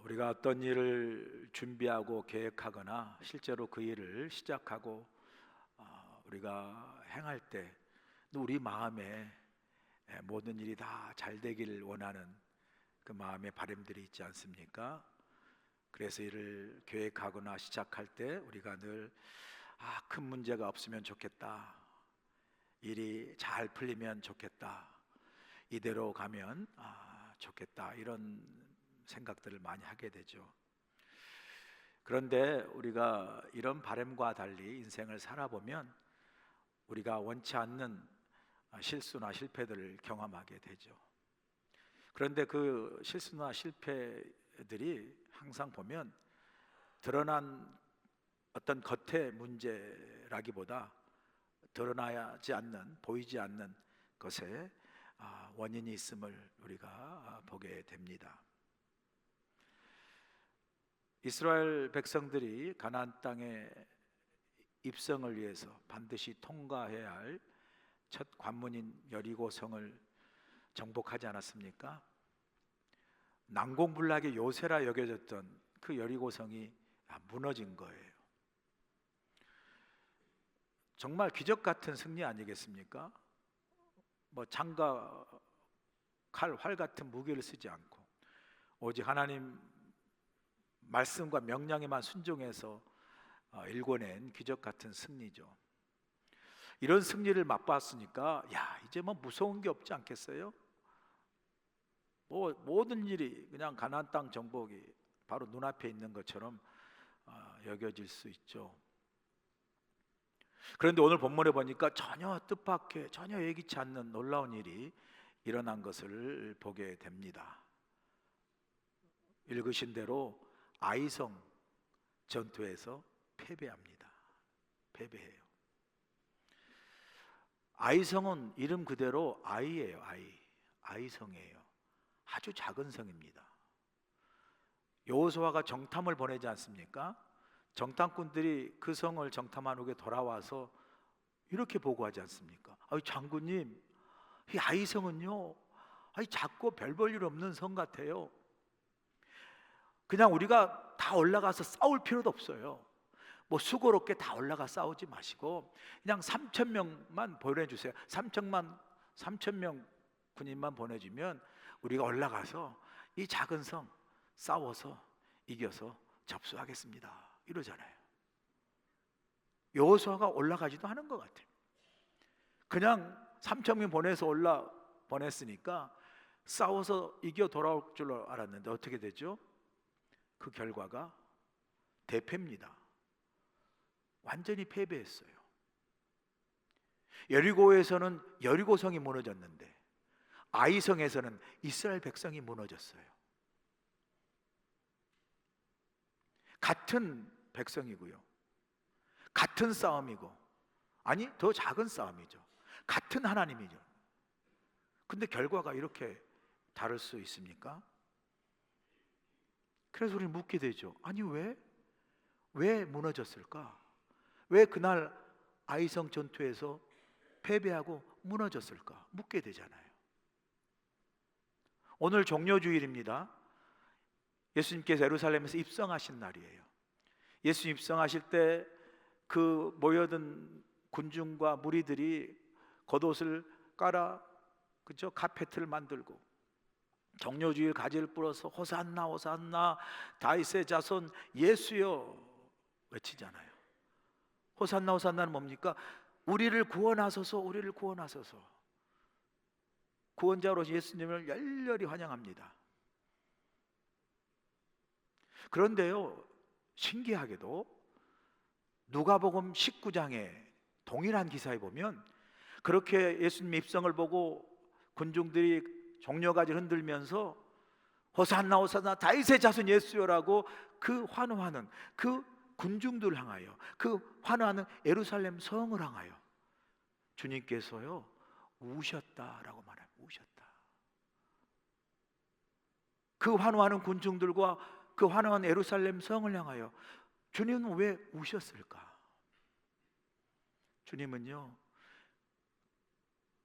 우리가 어떤 일을 준비하고 계획하거나 실제로 그 일을 시작하고 우리가 행할 때 우리 마음에 모든 일이 다 잘 되기를 원하는 그 마음의 바람들이 있지 않습니까? 그래서 일을 계획하거나 시작할 때 우리가 늘 큰 문제가 없으면 좋겠다, 일이 잘 풀리면 좋겠다, 이대로 가면 좋겠다, 이런 생각들을 많이 하게 되죠. 그런데 우리가 이런 바람과 달리 인생을 살아보면 우리가 원치 않는 실수나 실패들을 경험하게 되죠. 그런데 그 실수나 실패들이 항상 보면 드러난 어떤 겉의 문제라기보다 드러나지 않는, 보이지 않는 것에 원인이 있음을 우리가 보게 됩니다. 이스라엘 백성들이 가나안 땅에 입성을 위해서 반드시 통과해야 할 첫 관문인 여리고성을 정복하지 않았습니까? 난공불락의 요새라 여겨졌던 그 여리고성이 무너진 거예요. 정말 기적 같은 승리 아니겠습니까? 창과 칼, 활 같은 무기를 쓰지 않고 오직 하나님 말씀과 명령에만 순종해서 일궈낸 기적 같은 승리죠. 이런 승리를 맛봤으니까 이제 무서운 게 없지 않겠어요? 모든 일이 그냥 가나안 땅 정복이 바로 눈앞에 있는 것처럼 여겨질 수 있죠. 그런데 오늘 본문에 보니까 전혀 뜻밖의, 전혀 예기치 않는 놀라운 일이 일어난 것을 보게 됩니다. 읽으신 대로 아이성 전투에서 패배합니다. 패배해요. 아이성은 이름 그대로 아이예요. 아이성이에요. 아주 작은 성입니다. 여호수아가 정탐을 보내지 않습니까? 정탐꾼들이 그 성을 정탐한 후에 돌아와서 이렇게 보고하지 않습니까? 장군님, 이 아이성은요, 작고 별 볼 일 없는 성 같아요. 그냥 우리가 다 올라가서 싸울 필요도 없어요. 수고롭게 다 올라가 싸우지 마시고 그냥 3,000명만 보내주세요. 3,000명 군인만 보내주면 우리가 올라가서 이 작은 성 싸워서 이겨서 접수하겠습니다, 이러잖아요. 여호수아가 올라가지도 않은 것 같아요. 그냥 3,000명 보냈으니까 싸워서 이겨 돌아올 줄 알았는데 어떻게 되죠? 그 결과가 대패입니다. 완전히 패배했어요. 여리고에서는 여리고성이 무너졌는데 아이성에서는 이스라엘 백성이 무너졌어요. 같은 백성이고요, 같은 싸움이고, 더 작은 싸움이죠. 같은 하나님이죠. 근데 결과가 이렇게 다를 수 있습니까? 그래서 우리는 묻게 되죠. 왜 무너졌을까? 왜 그날 아이성 전투에서 패배하고 무너졌을까? 묻게 되잖아요. 오늘 종료주일입니다. 예수님께서 예루살렘에서 입성하신 날이에요. 예수님 입성하실 때 그 모여든 군중과 무리들이 겉옷을 깔아, 그죠? 카페트를 만들고 종료주일 가지를 뿌려서 호산나 호산나 다윗의 자손 예수여 외치잖아요. 호산나 호산나는 뭡니까? 우리를 구원하소서, 우리를 구원하소서. 구원자로 예수님을 열렬히 환영합니다. 그런데요, 신기하게도 누가복음 19장에 동일한 기사에 보면 그렇게 예수님 입성을 보고 군중들이 종려가지를 흔들면서 호산나 호산나 다윗의 자손 예수여라고 그 환호하는 그 군중들을 향하여, 그 환호하는 예루살렘 성을 향하여 주님께서요 우셨다라고 말해요. 우셨다. 그 환호하는 군중들과 그 환호하는 예루살렘 성을 향하여 주님은 왜 우셨을까? 주님은요,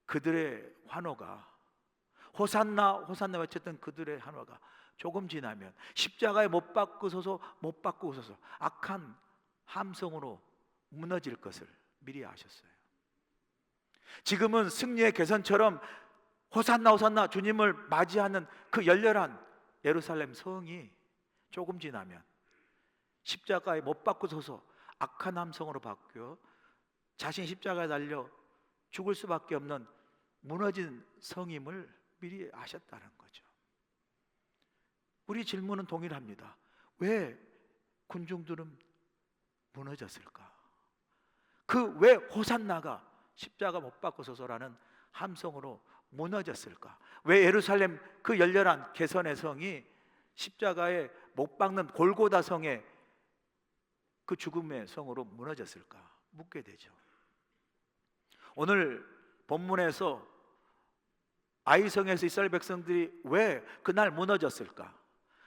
그들의 환호가, 호산나 호산나 외쳤던 그들의 환호가 조금 지나면 십자가에 못 박으소서 못 박으소서 악한 함성으로 무너질 것을 미리 아셨어요. 지금은 승리의 개선처럼 호산나 호산나 주님을 맞이하는 그 열렬한 예루살렘 성이 조금 지나면 십자가에 못 박으소서 악한 함성으로 바뀌어 자신 십자가에 달려 죽을 수밖에 없는 무너진 성임을 미리 아셨다는 거죠. 우리 질문은 동일합니다. 왜 군중들은 무너졌을까? 그 왜 호산나가 십자가 못 박으소서라는 함성으로 무너졌을까? 왜 예루살렘 그 열렬한 개선의 성이 십자가에 못 박는 골고다 성의 그 죽음의 성으로 무너졌을까? 묻게 되죠. 오늘 본문에서 아이성에서 이스라엘 백성들이 왜 그날 무너졌을까?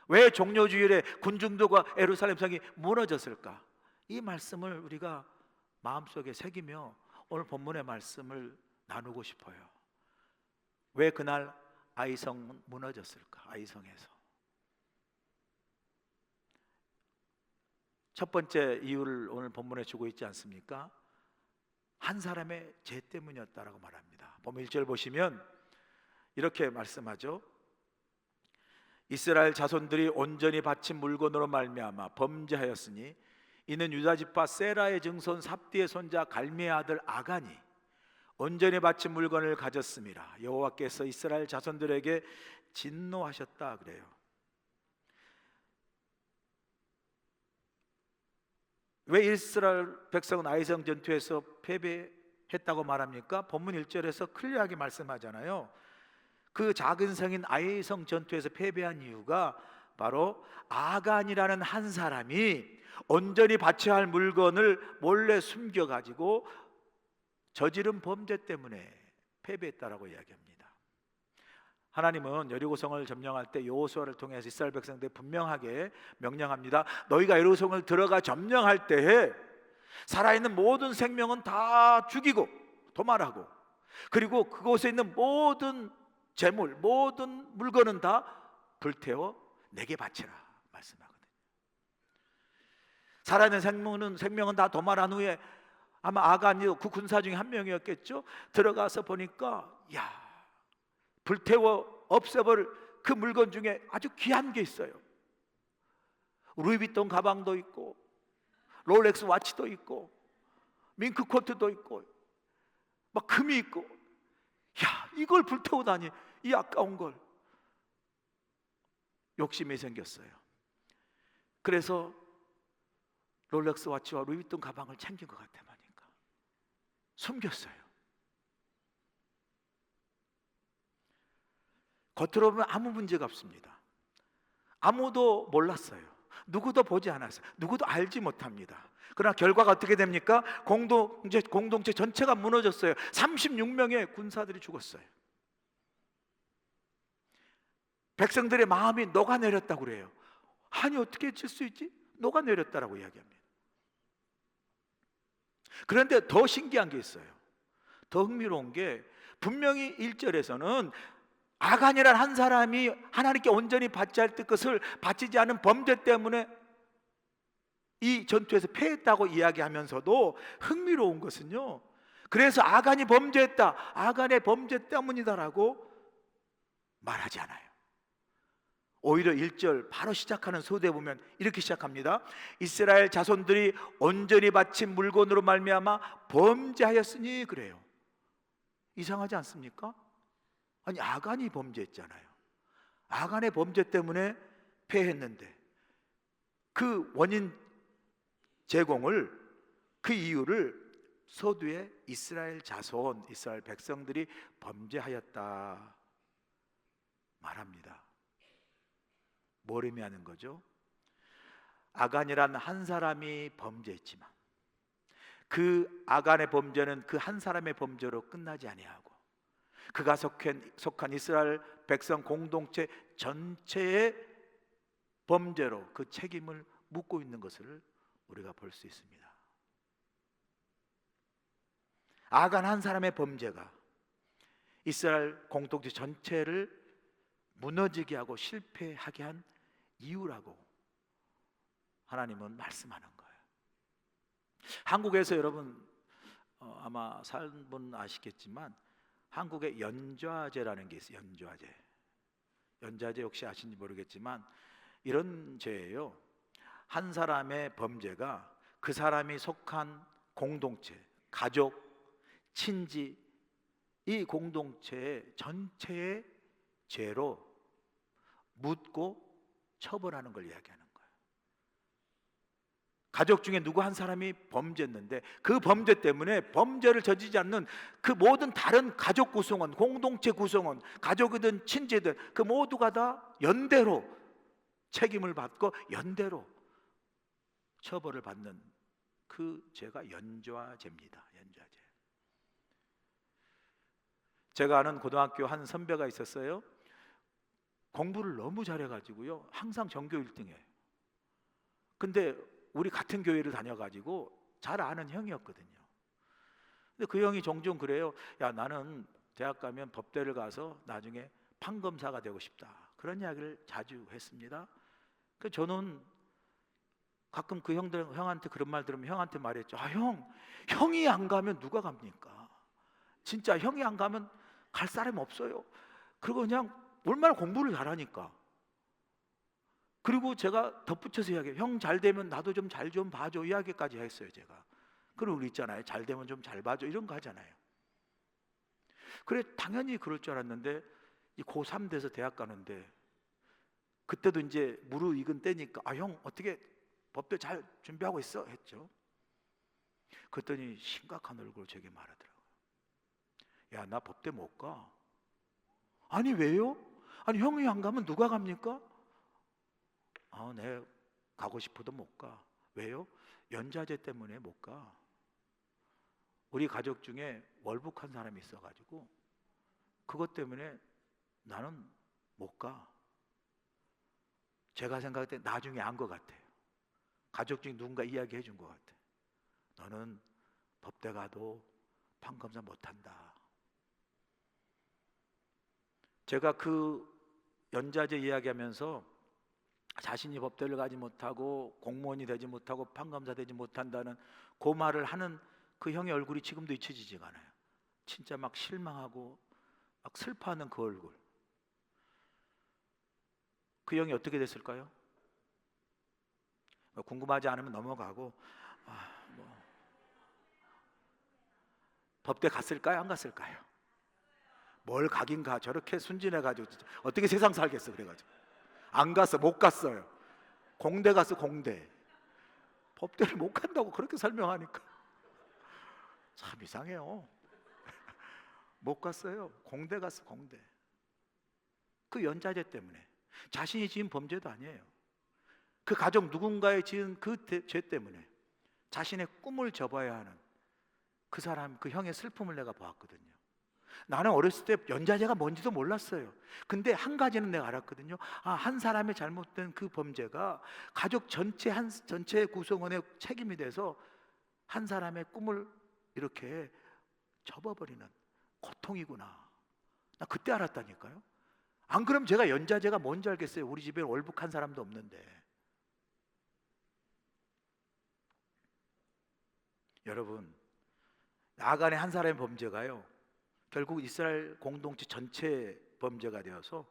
왜 종료주일에 군중들과 예루살렘 성이 무너졌을까? 이 말씀을 우리가 마음속에 새기며 오늘 본문의 말씀을 나누고 싶어요. 왜 그날 아이성 무너졌을까? 아이성에서 첫 번째 이유를 오늘 본문에 주고 있지 않습니까? 한 사람의 죄 때문이었다라고 말합니다. 본문 1절 보시면 이렇게 말씀하죠. 이스라엘 자손들이 온전히 바친 물건으로 말미암아 범죄하였으니 이는 유다 지파 세라의 증손 삽디의 손자 갈미의 아들 아간이 온전히 바친 물건을 가졌습니다. 여호와께서 이스라엘 자손들에게 진노하셨다 그래요. 왜 이스라엘 백성은 아이성 전투에서 패배했다고 말합니까? 본문 1절에서 클리어하게 말씀하잖아요. 그 작은 성인 아이성 전투에서 패배한 이유가 바로 아간이라는 한 사람이 온전히 바쳐야 할 물건을 몰래 숨겨가지고 저지른 범죄 때문에 패배했다라고 이야기합니다. 하나님은 여리고성을 점령할 때 여호수아를 통해서 이스라엘 백성들 분명하게 명령합니다. 너희가 여리고성을 들어가 점령할 때에 살아있는 모든 생명은 다 죽이고 도말하고, 그리고 그곳에 있는 모든 재물, 모든 물건은 다 불태워 내게 바치라 말씀하거든요. 살아있는 생명은 다 도말한 후에 아마 아간이 그 군사 중에 한 명이었겠죠. 들어가서 보니까 불태워 없애버릴 그 물건 중에 아주 귀한 게 있어요. 루이비통 가방도 있고 롤렉스 와치도 있고 밍크 코트도 있고 막 금이 있고, 이걸 불태우다니, 이 아까운 걸. 욕심이 생겼어요. 그래서 롤렉스 와치와 루이비통 가방을 챙긴 것 같아 보니까 숨겼어요. 겉으로 보면 아무 문제가 없습니다. 아무도 몰랐어요. 누구도 보지 않았어요. 누구도 알지 못합니다. 그러나 결과가 어떻게 됩니까? 공동체 전체가 무너졌어요. 36명의 군사들이 죽었어요. 백성들의 마음이 녹아내렸다고 그래요. 아니 어떻게 질 수 있지? 녹아내렸다라고 이야기합니다. 그런데 더 신기한 게 있어요. 더 흥미로운 게 분명히 1절에서는 아간이라는 한 사람이 하나님께 온전히 바쳐야 할 것을 바치지 않은 범죄 때문에 이 전투에서 패했다고 이야기하면서도 흥미로운 것은요, 그래서 아간이 범죄했다, 아간의 범죄 때문이다라고 말하지 않아요. 오히려 1절 바로 시작하는 소대에 보면 이렇게 시작합니다. 이스라엘 자손들이 온전히 바친 물건으로 말미암아 범죄하였으니 그래요. 이상하지 않습니까? 아니 아간이 범죄했잖아요. 아간의 범죄 때문에 패했는데 그 원인 제공을, 그 이유를 서두에 이스라엘 자손, 이스라엘 백성들이 범죄하였다 말합니다. 뭘 의미하는 거죠? 아간이란 한 사람이 범죄했지만 그 아간의 범죄는 그 한 사람의 범죄로 끝나지 아니하고 그가 속한 이스라엘 백성 공동체 전체의 범죄로 그 책임을 묻고 있는 것을 우리가 볼 수 있습니다. 아간 한 사람의 범죄가 이스라엘 공동체 전체를 무너지게 하고 실패하게 한 이유라고 하나님은 말씀하는 거예요. 한국에서 여러분 아마 산 분 아시겠지만 한국에 연좌제라는 게 있어요. 연좌제 혹시 아시는지 모르겠지만 이런 죄예요. 한 사람의 범죄가 그 사람이 속한 공동체, 가족, 친지, 이 공동체의 전체의 죄로 묻고 처벌하는 걸 이야기하는 거예요. 가족 중에 누구 한 사람이 범죄했는데 그 범죄 때문에 범죄를 저지르지 않는 그 모든 다른 가족 구성원, 공동체 구성원, 가족이든 친지든 그 모두가 다 연대로 책임을 받고 연대로 처벌을 받는 그 죄가 연좌죄입니다. 연좌죄. 제가 아는 고등학교 한 선배가 있었어요. 공부를 너무 잘해가지고요 항상 전교 1등이에요. 근데 우리 같은 교회를 다녀가지고 잘 아는 형이었거든요. 근데 그 형이 종종 그래요. 야, 나는 대학 가면 법대를 가서 나중에 판검사가 되고 싶다, 그런 이야기를 자주 했습니다. 그 저는 가끔 그 형한테 그런 말 들으면 형한테 말했죠. 아, 형이 안 가면 누가 갑니까? 진짜 형이 안 가면 갈 사람이 없어요. 그리고 그냥 얼마나 공부를 잘하니까. 그리고 제가 덧붙여서 이야기해요. 형 잘 되면 나도 좀 잘 좀 봐줘, 이야기까지 했어요 제가. 그리고 우리 있잖아요, 잘 되면 좀 잘 봐줘 이런 거 하잖아요. 그래 당연히 그럴 줄 알았는데 이 고3 돼서 대학 가는데 그때도 이제 무르익은 때니까 아, 형 어떻게 법대 잘 준비하고 있어? 했죠. 그랬더니 심각한 얼굴로 제게 말하더라고요. 야, 나 법대 못 가. 아니 왜요? 아니 형이 안 가면 누가 갑니까? 아, 내 가고 싶어도 못 가. 왜요? 연좌제 때문에 못 가. 우리 가족 중에 월북한 사람이 있어가지고 그것 때문에 나는 못 가. 제가 생각할 때 나중에 안 것 같아요. 가족 중에 누군가 이야기해 준 것 같아요. 너는 법대 가도 판검사 못한다. 제가 그 연좌제 이야기하면서 자신이 법대를 가지 못하고 공무원이 되지 못하고 판검사 되지 못한다는 그 말을 하는 그 형의 얼굴이 지금도 잊혀지지가 않아요. 진짜 막 실망하고 막 슬퍼하는 그 얼굴. 그 형이 어떻게 됐을까요? 궁금하지 않으면 넘어가고 법대 갔을까요? 안 갔을까요? 뭘 가긴 가. 저렇게 순진해가지고 진짜 어떻게 세상 살겠어. 그래가지고 안 갔어. 못 갔어요. 공대 갔어. 공대. 법대를 못 간다고 그렇게 설명하니까 참 이상해요. 못 갔어요. 공대 갔어. 공대. 그 연좌제 때문에. 자신이 지은 범죄도 아니에요. 그 가족 누군가에 지은 그 죄 때문에 자신의 꿈을 접어야 하는 그 사람, 그 형의 슬픔을 내가 보았거든요. 나는 어렸을 때 연좌제가 뭔지도 몰랐어요. 근데 한 가지는 내가 알았거든요. 아, 한 사람의 잘못된 그 범죄가 가족 전체 구성원의 책임이 돼서 한 사람의 꿈을 이렇게 접어버리는 고통이구나. 나 그때 알았다니까요. 안 그럼 제가 연좌제가 뭔지 알겠어요. 우리 집에 월북한 사람도 없는데. 여러분, 나간의 한 사람의 범죄가요 결국 이스라엘 공동체 전체 범죄가 되어서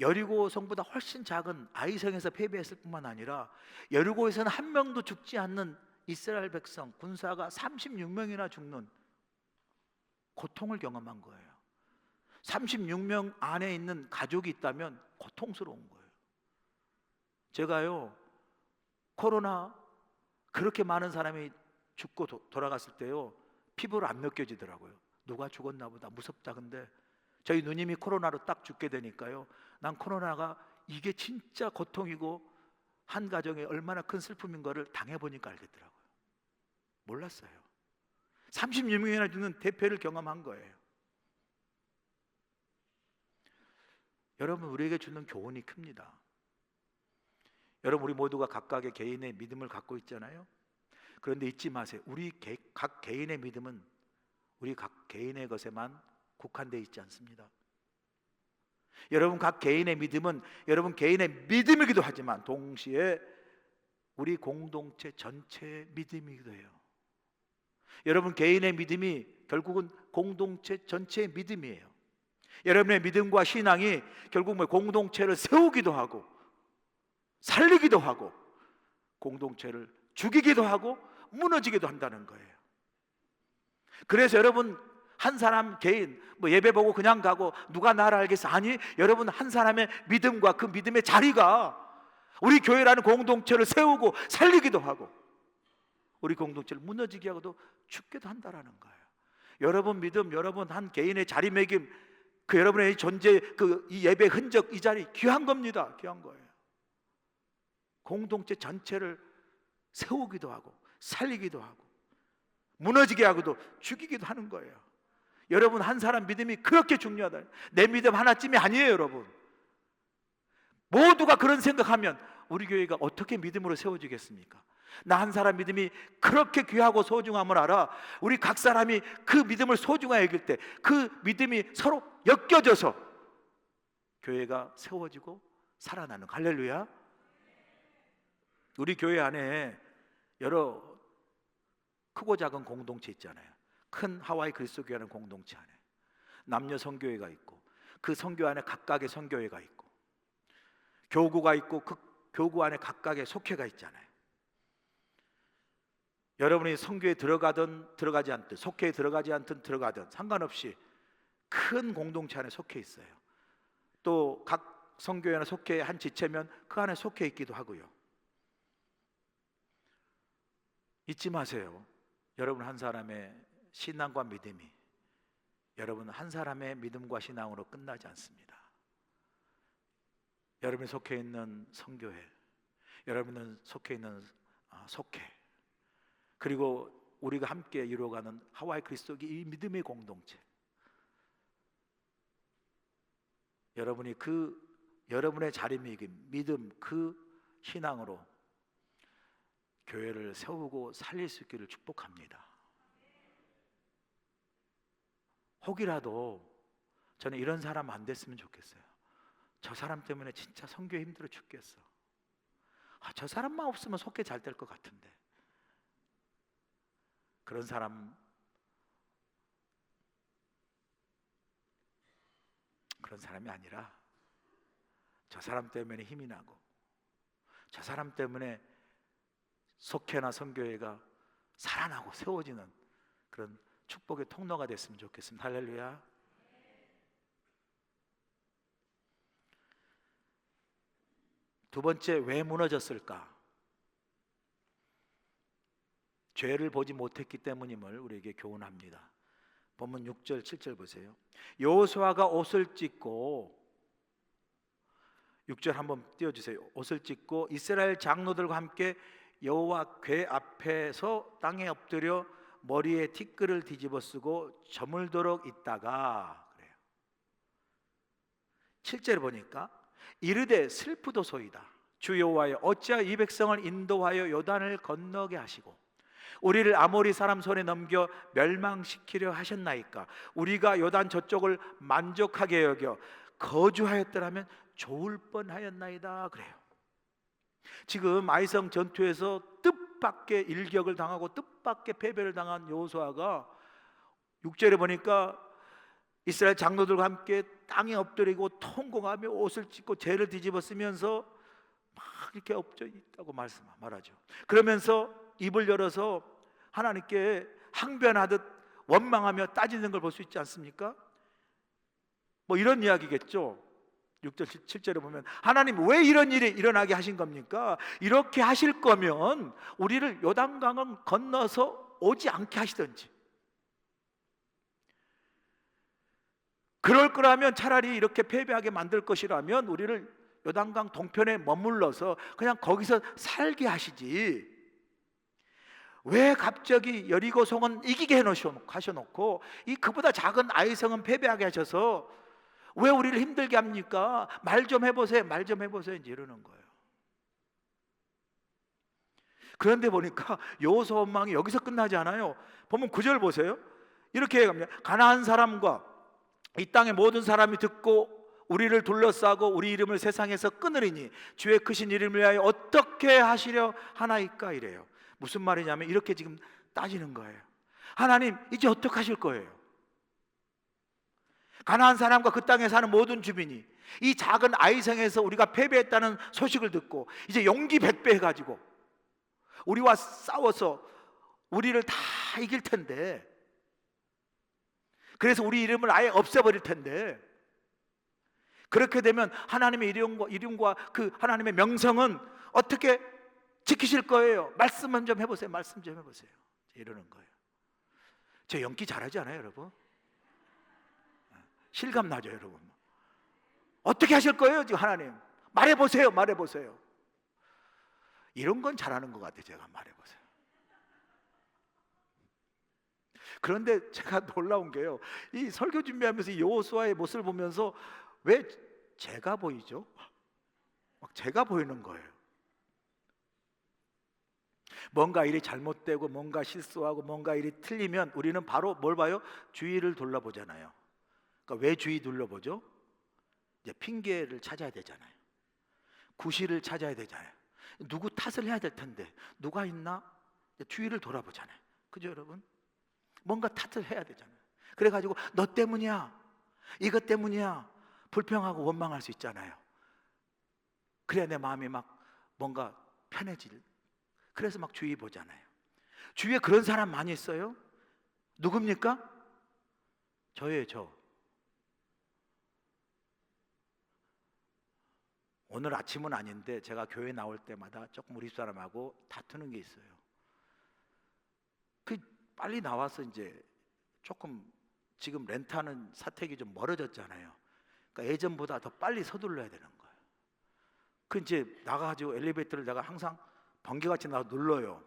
여리고 성보다 훨씬 작은 아이성에서 패배했을 뿐만 아니라 여리고에서는 한 명도 죽지 않는 이스라엘 백성 군사가 36명이나 죽는 고통을 경험한 거예요. 36명 안에 있는 가족이 있다면 고통스러운 거예요. 제가요 코로나 그렇게 많은 사람이 죽고 돌아갔을 때요 피부로 안 느껴지더라고요. 누가 죽었나 보다 무섭다. 근데 저희 누님이 코로나로 딱 죽게 되니까요 난 코로나가 이게 진짜 고통이고 한 가정에 얼마나 큰 슬픔인 거를 당해보니까 알겠더라고요. 몰랐어요. 36명이나 죽는 대패를 경험한 거예요. 여러분, 우리에게 주는 교훈이 큽니다. 여러분, 우리 모두가 각각의 개인의 믿음을 갖고 있잖아요. 그런데 잊지 마세요. 우리 각 개인의 믿음은 우리 각 개인의 것에만 국한되어 있지 않습니다. 여러분 각 개인의 믿음은 여러분 개인의 믿음이기도 하지만 동시에 우리 공동체 전체의 믿음이기도 해요. 여러분 개인의 믿음이 결국은 공동체 전체의 믿음이에요. 여러분의 믿음과 신앙이 결국 공동체를 세우기도 하고 살리기도 하고 공동체를 죽이기도 하고 무너지기도 한다는 거예요. 그래서 여러분 한 사람 개인 예배 보고 그냥 가고 누가 나를 알겠어? 아니, 여러분 한 사람의 믿음과 그 믿음의 자리가 우리 교회라는 공동체를 세우고 살리기도 하고 우리 공동체를 무너지게 하고도 죽게도 한다라는 거예요. 여러분 믿음, 여러분 한 개인의 자리매김, 그 여러분의 존재, 이 예배 흔적, 이 자리 귀한 겁니다. 귀한 거예요. 공동체 전체를 세우기도 하고 살리기도 하고 무너지게 하고도 죽이기도 하는 거예요. 여러분 한 사람 믿음이 그렇게 중요하다. 내 믿음 하나쯤이 아니에요. 여러분 모두가 그런 생각하면 우리 교회가 어떻게 믿음으로 세워지겠습니까? 나 한 사람 믿음이 그렇게 귀하고 소중함을 알아. 우리 각 사람이 그 믿음을 소중하게 여길 때 그 믿음이 서로 엮여져서 교회가 세워지고 살아나는, 할렐루야. 우리 교회 안에 여러 크고 작은 공동체 있잖아요. 큰 하와이 그리스도교회라는 공동체 안에 남녀 선교회가 있고 그 선교 안에 각각의 선교회가 있고 교구가 있고 그 교구 안에 각각의 속회가 있잖아요. 여러분이 선교에 들어가든 들어가지 않든, 속회에 들어가지 않든 들어가든 상관없이 큰 공동체 안에 속해 있어요. 또 각 선교회나 속회의 한 지체면 그 안에 속해 있기도 하고요. 잊지 마세요. 여러분 한 사람의 신앙과 믿음이 여러분 한 사람의 믿음과 신앙으로 끝나지 않습니다. 여러분이 속해 있는 선교회, 여러분은 속해 있는 속회, 그리고 우리가 함께 이루어가는 하와이 그리스도교 이 믿음의 공동체, 여러분이 여러분의 자리매김, 믿음, 그 신앙으로 교회를 세우고 살릴 수 있기를 축복합니다. 혹이라도 저는 이런 사람 안 됐으면 좋겠어요. 저 사람 때문에 진짜 선교에 힘들어 죽겠어. 저 사람만 없으면 속회 잘 될 것 같은데. 그런 사람이 아니라 저 사람 때문에 힘이 나고 저 사람 때문에 속회나 선교회가 살아나고 세워지는 그런 축복의 통로가 됐으면 좋겠습니다. 할렐루야. 두 번째, 왜 무너졌을까? 죄를 보지 못했기 때문임을 우리에게 교훈합니다. 본문 6절 7절 보세요. 여호수아가 옷을 찢고, 6절 한번 띄워주세요. 옷을 찢고 이스라엘 장로들과 함께 여호와 궤 앞에서 땅에 엎드려 머리에 티끌을 뒤집어 쓰고 저물도록 있다가, 그래요. 7절 보니까 이르되 슬프도소이다. 주 여호와여, 어찌하여 이 백성을 인도하여 요단을 건너게 하시고 우리를 아모리 사람 손에 넘겨 멸망시키려 하셨나이까? 우리가 요단 저쪽을 만족하게 여겨 거주하였더라면 좋을 뻔하였나이다. 그래요. 지금 아이성 전투에서 뜻밖의 일격을 당하고 뜻밖의 패배를 당한 여호수아가 6절에 보니까 이스라엘 장로들과 함께 땅에 엎드리고 통곡하며 옷을 찢고 죄를 뒤집어 쓰면서 막 이렇게 엎져 있다고 말하죠. 그러면서 입을 열어서 하나님께 항변하듯 원망하며 따지는 걸 볼 수 있지 않습니까? 이런 이야기겠죠. 6절 7절에 보면 하나님 왜 이런 일이 일어나게 하신 겁니까? 이렇게 하실 거면 우리를 요단강을 건너서 오지 않게 하시든지, 그럴 거라면 차라리 이렇게 패배하게 만들 것이라면 우리를 요단강 동편에 머물러서 그냥 거기서 살게 하시지, 왜 갑자기 여리고성은 이기게 하셔놓고 이 그보다 작은 아이성은 패배하게 하셔서 왜 우리를 힘들게 합니까? 말 좀 해보세요 이제 이러는 거예요. 그런데 보니까 여호수아 원망이 여기서 끝나지 않아요. 보면 9절 보세요. 이렇게 갑니다. 가나안 사람과 이 땅의 모든 사람이 듣고 우리를 둘러싸고 우리 이름을 세상에서 끊으리니 주의 크신 이름을 위하여 어떻게 하시려 하나이까 이래요. 무슨 말이냐면 이렇게 지금 따지는 거예요. 하나님 이제 어떻게 하실 거예요? 가나안 사람과 그 땅에 사는 모든 주민이 이 작은 아이성에서 우리가 패배했다는 소식을 듣고 이제 용기 백배 해가지고 우리와 싸워서 우리를 다 이길 텐데, 그래서 우리 이름을 아예 없애버릴 텐데, 그렇게 되면 하나님의 이름과 그 하나님의 명성은 어떻게 지키실 거예요? 말씀만 좀 해보세요. 말씀 좀 해보세요. 이러는 거예요. 저 연기 잘하지 않아요, 여러분? 실감 나죠, 여러분? 어떻게 하실 거예요, 지금 하나님? 말해보세요, 말해보세요. 이런 건 잘하는 것 같아요. 제가 말해보세요. 그런데 제가 놀라운 게요, 이 설교 준비하면서 여호수아의 모습을 보면서 왜 제가 보이죠? 막 제가 보이는 거예요. 뭔가 일이 잘못되고 뭔가 실수하고 뭔가 일이 틀리면 우리는 바로 뭘 봐요? 주위를 둘러보잖아요. 그러니까 왜 주위 둘러보죠? 이제 핑계를 찾아야 되잖아요. 구실을 찾아야 되잖아요. 누구 탓을 해야 될 텐데 누가 있나? 주위를 돌아보잖아요. 그죠, 여러분? 뭔가 탓을 해야 되잖아요. 그래가지고 너 때문이야, 이것 때문이야, 불평하고 원망할 수 있잖아요. 그래야 내 마음이 막 뭔가 편해질. 그래서 막 주위 보잖아요. 주위에 그런 사람 많이 있어요. 누굽니까? 저예요, 저. 오늘 아침은 아닌데 제가 교회 나올 때마다 조금 우리 사람하고 다투는 게 있어요. 그 빨리 나와서 이제 조금 지금 렌트하는 사택이 좀 멀어졌잖아요. 그러니까 예전보다 더 빨리 서둘러야 되는 거예요. 그 이제 나가가지고 엘리베이터를 내가 항상 번개같이 나가 눌러요.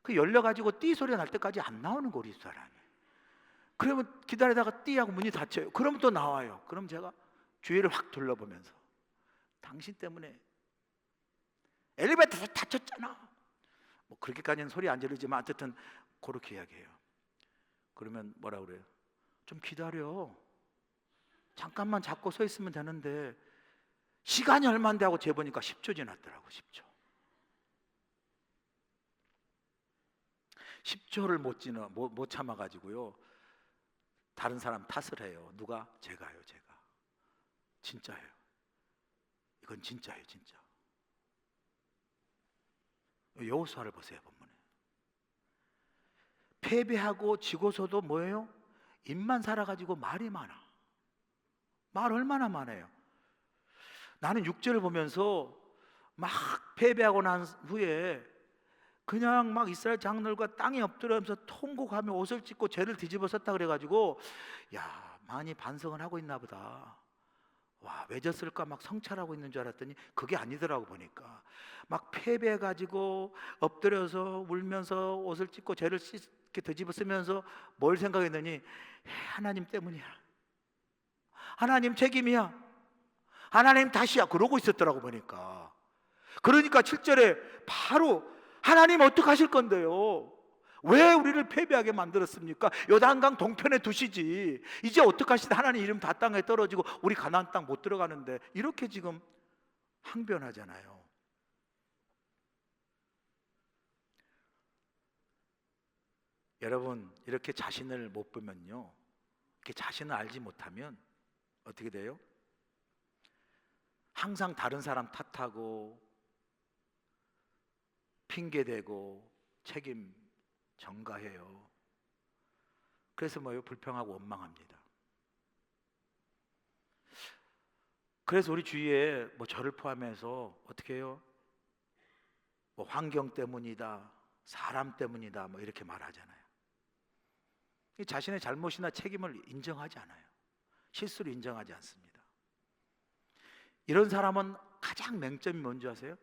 그 열려가지고 띠 소리가 날 때까지 안 나오는 거, 우리 사람이. 그러면 기다리다가 띠 하고 문이 닫혀요. 그러면 또 나와요. 그럼 제가 주위를 확 둘러보면서 당신 때문에 엘리베이터 닫혔잖아. 뭐 그렇게까지는 소리 안 지르지만 어쨌든 그렇게 이야기해요. 그러면 뭐라 그래요? 좀 기다려. 잠깐만 잡고 서 있으면 되는데 시간이 얼마인데 하고 재보니까 10초 지났더라고. 10초를 못 참아가지고요, 다른 사람 탓을 해요. 누가? 제가요. 제가. 진짜예요. 이건 진짜예요, 진짜. 여호수아를 보세요, 본문에. 패배하고 지고서도 뭐예요? 입만 살아가지고 말이 많아. 말 얼마나 많아요. 나는 6절을 보면서 막 패배하고 난 후에 그냥 막 이스라엘 장로들과 땅에 엎드려면서 통곡하며 옷을 찢고 죄를 뒤집어 썼다 그래가지고, 야, 많이 반성을 하고 있나 보다. 와, 왜 졌을까 막 성찰하고 있는 줄 알았더니 그게 아니더라고. 보니까 막 패배해가지고 엎드려서 울면서 옷을 찢고 죄를 씻게 뒤집어 쓰면서 뭘 생각했느니, 하나님 때문이야, 하나님 책임이야, 하나님 탓이야, 그러고 있었더라고. 보니까 그러니까 7절에 바로 하나님 어떡하실 건데요? 왜 우리를 패배하게 만들었습니까? 요단강 동편에 두시지. 이제 어떡하시다, 하나님 이름 다 땅에 떨어지고 우리 가나안 땅 못 들어가는데. 이렇게 지금 항변하잖아요. 여러분, 이렇게 자신을 못 보면요, 이렇게 자신을 알지 못하면 어떻게 돼요? 항상 다른 사람 탓하고 핑계대고 책임 전가해요. 그래서 뭐예요? 불평하고 원망합니다. 그래서 우리 주위에 뭐 저를 포함해서 어떻게 해요? 뭐 환경 때문이다, 사람 때문이다, 뭐 이렇게 말하잖아요. 자신의 잘못이나 책임을 인정하지 않아요. 실수를 인정하지 않습니다. 이런 사람은 가장 맹점이 뭔지 아세요?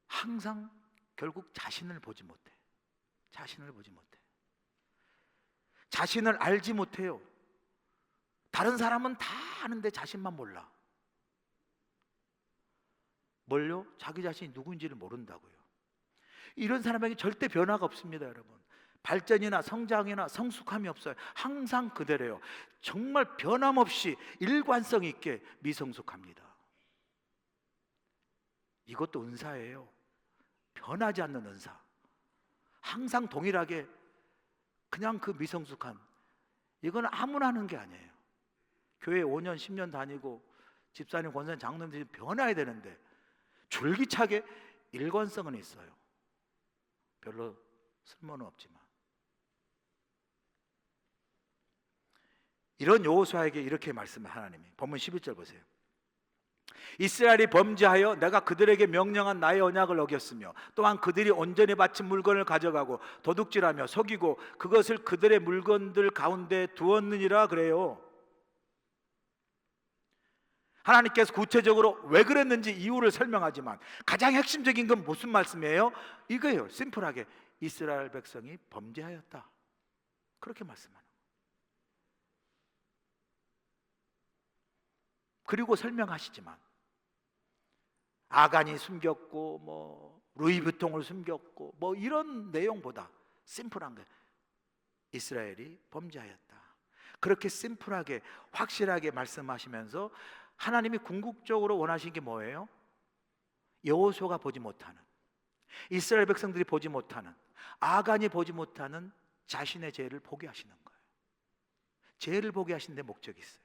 항상 결국 자신을 보지 못해. 자신을 보지 못해. 자신을 알지 못해요. 다른 사람은 다 아는데 자신만 몰라. 뭘요? 자기 자신이 누구인지를 모른다고요. 이런 사람에게 절대 변화가 없습니다, 여러분. 발전이나 성장이나 성숙함이 없어요. 항상 그대로예요. 정말 변함없이 일관성 있게 미성숙합니다. 이것도 은사예요. 변하지 않는 은사. 항상 동일하게 그냥 그 미성숙함, 이건 아무나 하는 게 아니에요. 교회 5년 10년 다니고 집사님, 권사님, 장로님들이 변해야 되는데 줄기차게 일관성은 있어요. 별로 쓸모는 없지만. 이런 여호수아에게 이렇게 말씀을 하나님이, 본문 11절 보세요. 이스라엘이 범죄하여 내가 그들에게 명령한 나의 언약을 어겼으며 또한 그들이 온전히 바친 물건을 가져가고 도둑질하며 속이고 그것을 그들의 물건들 가운데 두었느니라 그래요. 하나님께서 구체적으로 왜 그랬는지 이유를 설명하지만 가장 핵심적인 건 무슨 말씀이에요? 이거예요. 심플하게 이스라엘 백성이 범죄하였다, 그렇게 말씀하는 거예요. 그리고 설명하시지만 아간이 숨겼고 뭐 루이비통을 숨겼고 뭐 이런 내용보다 심플한 게 이스라엘이 범죄하였다, 그렇게 심플하게 확실하게 말씀하시면서 하나님이 궁극적으로 원하신 게 뭐예요? 여호수아가 보지 못하는, 이스라엘 백성들이 보지 못하는, 아간이 보지 못하는 자신의 죄를 보게 하시는 거예요. 죄를 보게 하시는 데 목적이 있어요.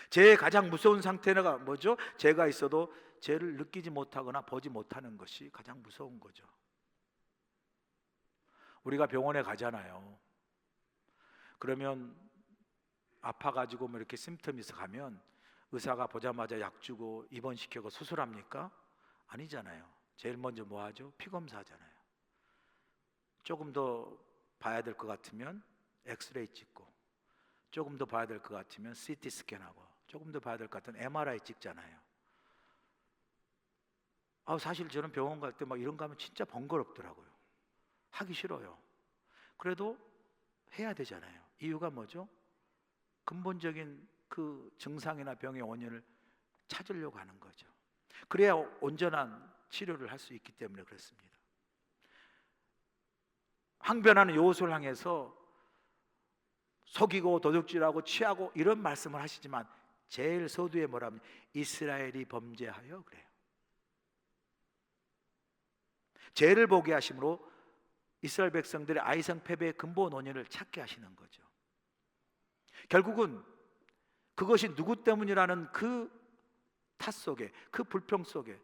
죄의 가장 무서운 상태가 뭐죠? 죄가 있어도 죄를 느끼지 못하거나 보지 못하는 것이 가장 무서운 거죠. 우리가 병원에 가잖아요. 그러면 아파가지고 뭐 이렇게 심텀이 있어 가면 의사가 보자마자 약 주고 입원시키고 수술합니까? 아니잖아요. 제일 먼저 뭐 하죠? 피 검사하잖아요. 조금 더 봐야 될 것 같으면 엑스레이 찍고, 조금 더 봐야 될 것 같으면 CT 스캔하고, 조금 더 봐야 될 것 같으면 MRI 찍잖아요. 사실 저는 병원 갈 때 막 이런 거 하면 진짜 번거롭더라고요. 하기 싫어요. 그래도 해야 되잖아요. 이유가 뭐죠? 근본적인 그 증상이나 병의 원인을 찾으려고 하는 거죠. 그래야 온전한 치료를 할 수 있기 때문에 그렇습니다. 항변하는 여호수아를 향해서 속이고 도둑질하고 취하고 이런 말씀을 하시지만 제일 서두에 뭐라면 이스라엘이 범죄하여 그래요. 죄를 보게 하심으로 이스라엘 백성들의 아이성 패배의 근본 원인을 찾게 하시는 거죠. 결국은 그것이 누구 때문이라는 그 탓 속에, 그 불평 속에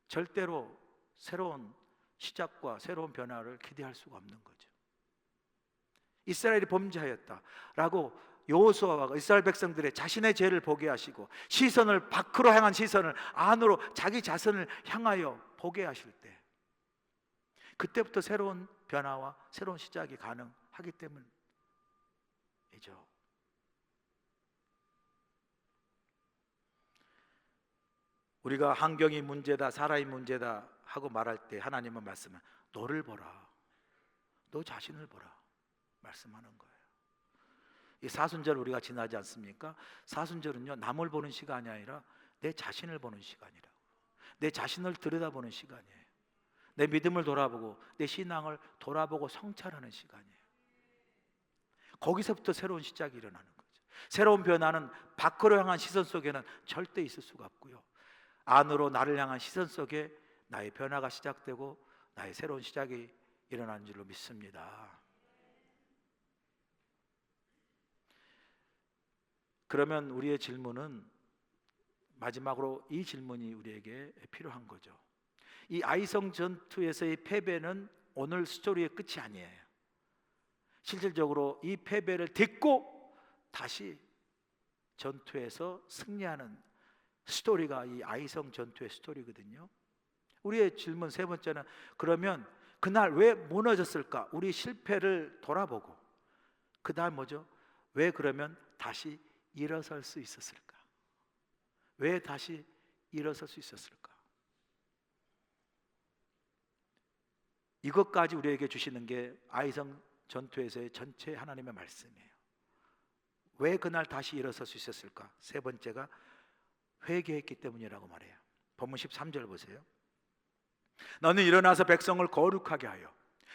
절대로 새로운 시작과 새로운 변화를 기대할 수가 없는 거죠. 이스라엘이 범죄하였다라고 여호수아가 이스라엘 백성들의 자신의 죄를 보게 하시고 시선을 밖으로 향한 시선을 안으로 자기 자신을 향하여 보게 하실 때, 그때부터 새로운 변화와 새로운 시작이 가능하기 때문이죠. 우리가 환경이 문제다, 사람이 문제다 하고 말할 때 하나님은 말씀은 너를 보라, 너 자신을 보라 말씀하는 거예요. 이 사순절 우리가 지나지 않습니까? 사순절은요, 남을 보는 시간이 아니라 내 자신을 보는 시간이라고. 내 자신을 들여다보는 시간이에요. 내 믿음을 돌아보고 내 신앙을 돌아보고 성찰하는 시간이에요. 거기서부터 새로운 시작이 일어나는 거죠. 새로운 변화는 밖으로 향한 시선 속에는 절대 있을 수가 없고요, 안으로 나를 향한 시선 속에 나의 변화가 시작되고 나의 새로운 시작이 일어나는 줄로 믿습니다. 그러면 우리의 질문은, 마지막으로 이 질문이 우리에게 필요한 거죠. 이 아이성 전투에서의 패배는 오늘 스토리의 끝이 아니에요. 실질적으로 이 패배를 딛고 다시 전투에서 승리하는 스토리가 이 아이성 전투의 스토리거든요. 우리의 질문 세 번째는, 그러면 그날 왜 무너졌을까? 우리 실패를 돌아보고 그 다음 뭐죠? 왜 그러면 다시 일어설 수 있었을까? 왜 다시 일어설 수 있었을까? 이것까지 우리에게 주시는 게 아이성 전투에서의 전체 하나님의 말씀이에요. 왜 그날 다시 일어설 수 있었을까? 세 번째가 회개했기 때문이라고 말해요. 본문 13절 보세요. 너는 일어나서 백성을 거룩하게 하여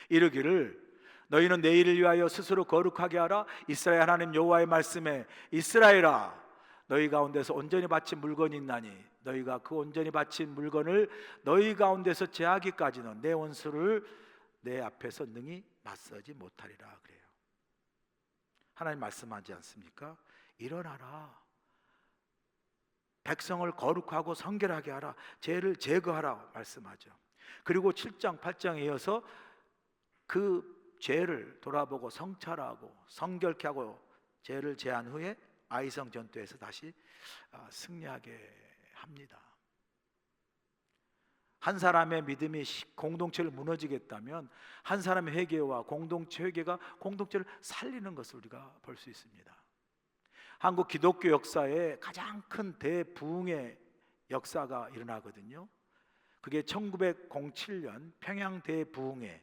이르기를 너희는 내일을 위하여 스스로 거룩하게 하라. 이스라엘 하나님 여호와의 말씀에 이스라엘아 너희 가운데서 온전히 바친 물건이 있나니 너희가 그 온전히 바친 물건을 너희 가운데서 제하기까지는 내 원수를 내 앞에서 능히 맞서지 못하리라 그래요. 하나님 말씀하지 않습니까? 일어나라. 백성을 거룩하고 성결하게 하라. 죄를 제거하라 말씀하죠. 그리고 7장 8장에 이어서 그 죄를 돌아보고 성찰하고 성결케 하고 죄를 제한 후에 아이성 전투에서 다시 승리하게 합니다. 한 사람의 믿음이 공동체를 무너지겠다면 한 사람의 회개와 공동체 회개가 공동체를 살리는 것을 우리가 볼 수 있습니다. 한국 기독교 역사에 가장 큰 대부흥의 역사가 일어나거든요. 그게 1907년 평양 대부흥회,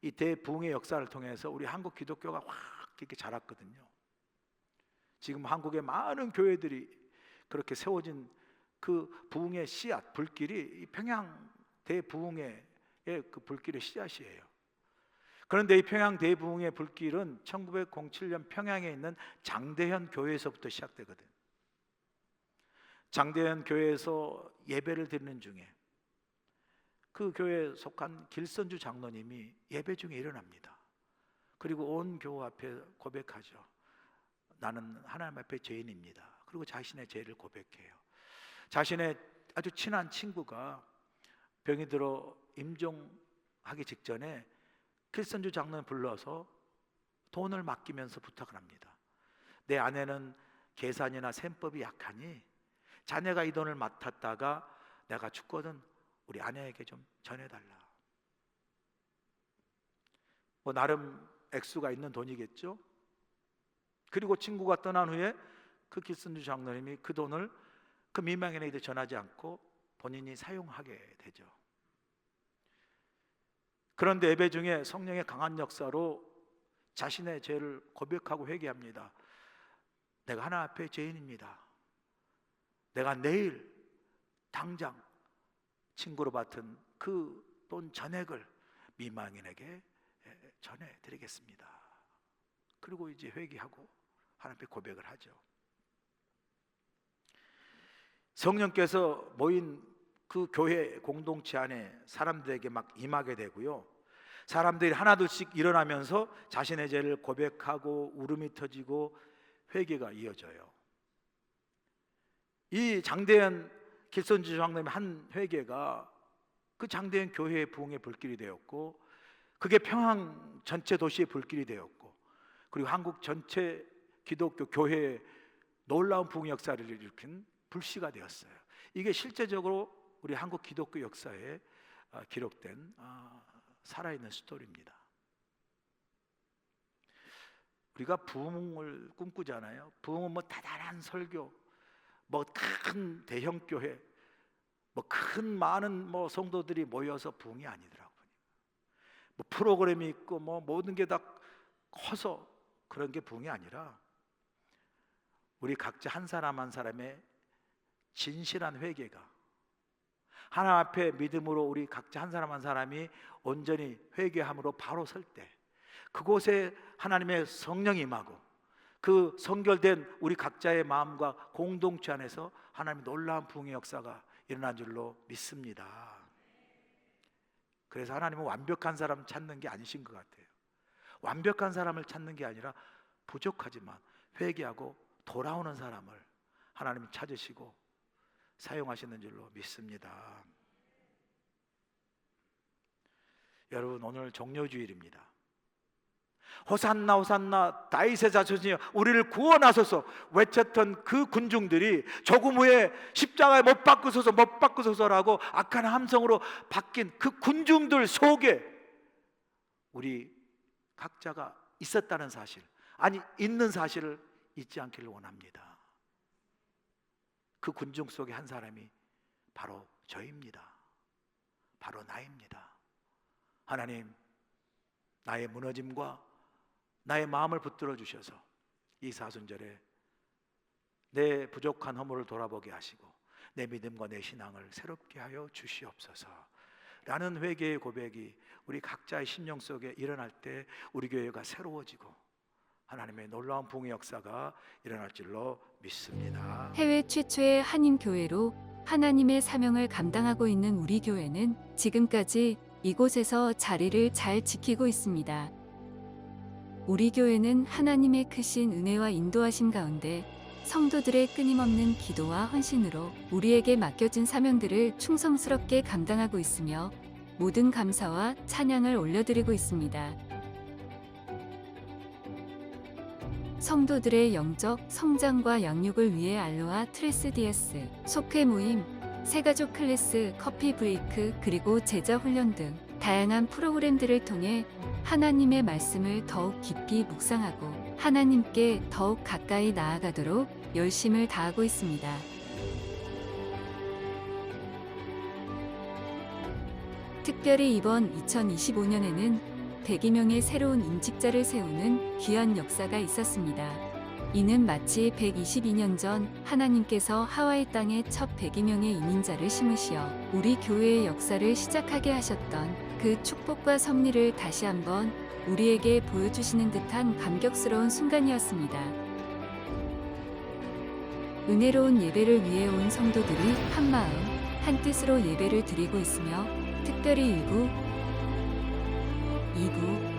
이 대부흥의 역사를 통해서 우리 한국 기독교가 확 이렇게 자랐거든요. 지금 한국의 많은 교회들이 그렇게 세워진 그 부흥의 씨앗, 불길이 이 평양 대부흥의 그 불길의 씨앗이에요. 그런데 이 평양 대부흥의 불길은 1907년 평양에 있는 장대현 교회에서부터 시작되거든. 장대현 교회에서 예배를 드리는 중에 그 교회에 속한 길선주 장로님이 예배 중에 일어납니다. 그리고 온 교회 앞에 고백하죠. 나는 하나님 앞에 죄인입니다. 그리고 자신의 죄를 고백해요. 자신의 아주 친한 친구가 병이 들어 임종하기 직전에 길선주 장로를 불러서 돈을 맡기면서 부탁을 합니다. 내 아내는 계산이나 셈법이 약하니 자네가 이 돈을 맡았다가 내가 죽거든 우리 아내에게 좀 전해달라. 뭐 나름 액수가 있는 돈이겠죠. 그리고 친구가 떠난 후에 그 길선주 장로님이 그 돈을 그 민망인에게 전하지 않고 본인이 사용하게 되죠. 그런데 예배 중에 성령의 강한 역사로 자신의 죄를 고백하고 회개합니다. 내가 하나님 앞에 죄인입니다. 내가 내일 당장 친구로 받은 그 돈 전액을 민망인에게 전해드리겠습니다. 그리고 이제 회개하고 하나님 앞에 고백을 하죠. 성령께서 모인 그 교회 공동체 안에 사람들에게 막 임하게 되고요. 사람들이 하나둘씩 일어나면서 자신의 죄를 고백하고 울음이 터지고 회개가 이어져요. 이 장대현 길선주 장로님의 한 회개가 그 장대현 교회의 부흥의 불길이 되었고, 그게 평양 전체 도시의 불길이 되었고, 그리고 한국 전체 기독교 교회의 놀라운 부흥 역사를 일으킨 불씨가 되었어요. 이게 실제적으로 우리 한국 기독교 역사에 기록된 살아있는 스토리입니다. 우리가 부흥을 꿈꾸잖아요. 부흥은 뭐 다단한 설교, 뭐 큰 대형 교회, 뭐 큰 많은 뭐 성도들이 모여서 부흥이 아니더라고요. 뭐 프로그램이 있고 뭐 모든 게 다 커서 그런 게 부흥이 아니라 우리 각자 한 사람 한 사람의 진실한 회개가, 하나님 앞에 믿음으로 우리 각자 한 사람 한 사람이 온전히 회개함으로 바로 설 때 그곳에 하나님의 성령이 임하고 그 성결된 우리 각자의 마음과 공동체 안에서 하나님의 놀라운 부흥의 역사가 일어난 줄로 믿습니다. 그래서 하나님은 완벽한 사람 찾는 게 아니신 것 같아요. 완벽한 사람을 찾는 게 아니라 부족하지만 회개하고 돌아오는 사람을 하나님이 찾으시고 사용하시는 줄로 믿습니다. 여러분, 오늘 종료주일입니다. 호산나 호산나 다윗의 자손이여 우리를 구원하소서 외쳤던 그 군중들이 조금 후에 십자가에 못 박으소서 못 박으소서라고 악한 함성으로 바뀐 그 군중들 속에 우리 각자가 있었다는 사실, 아니 있는 사실을 잊지 않기를 원합니다. 그 군중 속에 한 사람이 바로 저입니다. 바로 나입니다. 하나님, 나의 무너짐과 나의 마음을 붙들어 주셔서 이 사순절에 내 부족한 허물을 돌아보게 하시고 내 믿음과 내 신앙을 새롭게 하여 주시옵소서. 라는 회개의 고백이 우리 각자의 심령 속에 일어날 때 우리 교회가 새로워지고 하나님의 놀라운 부흥의 역사가 일어날 줄로 믿습니다. 해외 최초의 한인 교회로 하나님의 사명을 감당하고 있는 우리 교회는 지금까지 이곳에서 자리를 잘 지키고 있습니다. 우리 교회는 하나님의 크신 은혜와 인도하심 가운데 성도들의 끊임없는 기도와 헌신으로 우리에게 맡겨진 사명들을 충성스럽게 감당하고 있으며 모든 감사와 찬양을 올려드리고 있습니다. 성도들의 영적 성장과 양육을 위해 알로하 트레스디에스, 속회 모임, 새가족 클래스, 커피 브레이크, 그리고 제자 훈련 등 다양한 프로그램들을 통해 하나님의 말씀을 더욱 깊이 묵상하고 하나님께 더욱 가까이 나아가도록 열심을 다하고 있습니다. 특별히 이번 2025년에는 100여 명의 새로운 임직자를 세우는 귀한 역사가 있었습니다. 이는 마치 122년 전 하나님께서 하와이 땅에 첫 100여 명의 이민자를 심으시어 우리 교회의 역사를 시작하게 하셨던 그 축복과 섭리를 다시 한번 우리에게 보여주시는 듯한 감격스러운 순간이었습니다. 은혜로운 예배를 위해 온 성도들이 한마음, 한뜻으로 예배를 드리고 있으며 특별히 1부, 2부,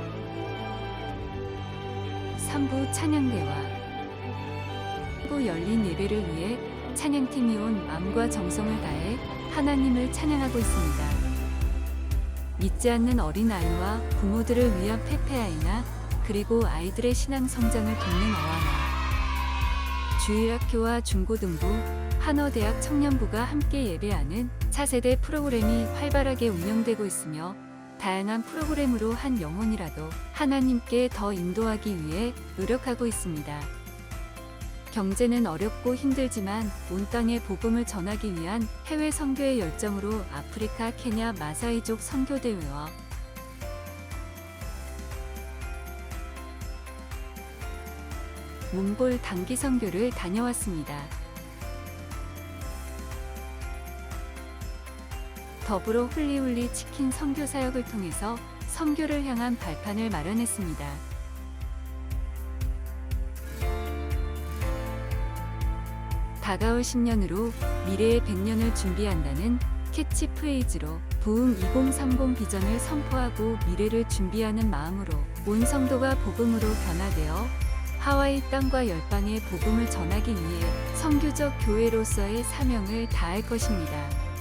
3부 찬양대와 후 열린 예배를 위해 찬양팀이 온 마음과 정성을 다해 하나님을 찬양하고 있습니다. 믿지 않는 어린아이와 부모들을 위한 페페아이나 그리고 아이들의 신앙 성장을 돕는 어와나 주일학교와 중고등부, 한어대학 청년부가 함께 예배하는 차세대 프로그램이 활발하게 운영되고 있으며 다양한 프로그램으로 한 영혼이라도 하나님께 더 인도하기 위해 노력하고 있습니다. 경제는 어렵고 힘들지만 온 땅에 복음을 전하기 위한 해외 선교의 열정으로 아프리카 케냐 마사이족 선교대회와 몽골 단기 선교를 다녀왔습니다. 더불어 훌리훌리 치킨 선교 사역을 통해서 선교를 향한 발판을 마련했습니다. 다가올 10년으로 미래의 100년을 준비한다는 캐치프레이즈로 부흥 2030 비전을 선포하고 미래를 준비하는 마음으로 온 성도가 복음으로 변화되어 하와이 땅과 열방에 복음을 전하기 위해 선교적 교회로서의 사명을 다할 것입니다.